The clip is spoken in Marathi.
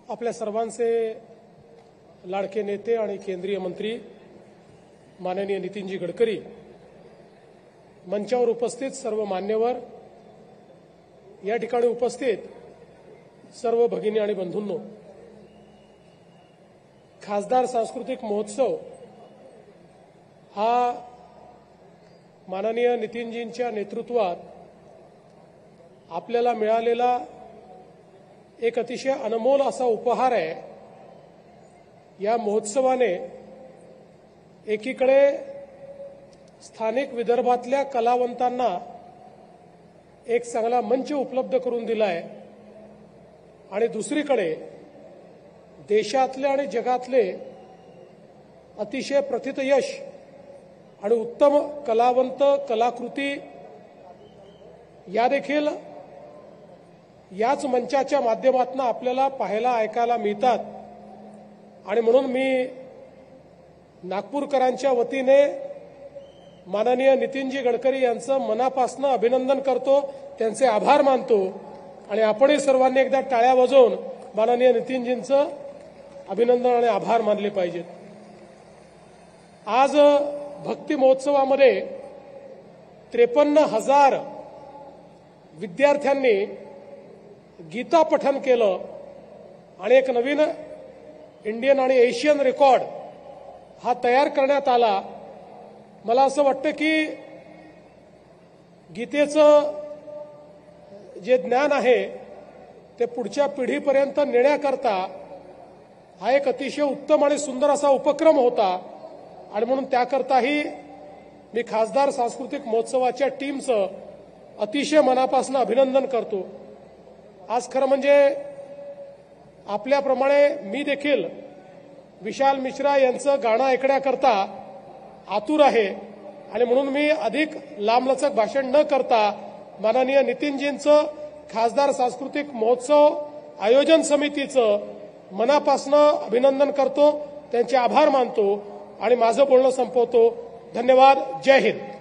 आपल्या सर्वांचे लाडके नेते आणि केंद्रीय मंत्री माननीय नितीनजी गडकरी, मंचावर उपस्थित सर्व मान्यवर, या ठिकाणी उपस्थित सर्व भगिनी आणि बंधूंनो, खासदार सांस्कृतिक महोत्सव हा माननीय नितीनजींच्या नेतृत्वात आपल्याला मिळालेला एक अतिशय अनमोल असा उपहार आहे। या महोत्सवाने एकीकडे स्थानिक विदर्भातल्या कलावंतांना एक चांगला मंच उपलब्ध करून दिला आहे आणि दुसरीकडे देशातले आणि जगातले अतिशय प्रथितयश आणि उत्तम कलावंत, कलाकृती या देखील याच मंचाच्या माध्यमातून आपल्याला पाहायला ऐकायला मिळतात। आणि म्हणून मी नागपूरकरांच्या वतीने माननीय नितीनजी गडकरी यांचं मनापासून अभिनंदन करतो, त्यांचे आभार मानतो आणि आपणही सर्वांनी एकदा टाळ्या वाजवून माननीय नितीनजींचं अभिनंदन आणि आभार मानले पाहिजेत। आज भक्ती महोत्सवामध्ये 53,000 विद्यार्थ्यांनी गीता पठन केलं आणि एक नवीन इंडियन आणि एशियन रेकॉर्ड हा तयार करण्यात आला। मला असं वाटतं की गीतेचं जे ज्ञान आहे ते पुढच्या पिढीपर्यंत नेण्याकरता हा एक अतिशय उत्तम आणि सुंदर असा उपक्रम होता आणि म्हणून त्याकरताही मी खासदार सांस्कृतिक महोत्सवाच्या टीमचं अतिशय मनापासून अभिनंदन करतो। आज खरं म्हणजे आपल्याप्रमाणे मी देखील विशाल मिश्रा यांचं गाणं ऐकण्याकरता आतुर आहे आणि म्हणून मी अधिक लांबलचक भाषण न करता माननीय नितीनजींचं, खासदार सांस्कृतिक महोत्सव आयोजन समितीचं मनापासून अभिनंदन करतो, त्यांचे आभार मानतो आणि माझं बोलणं संपवतो। धन्यवाद। जय हिंद।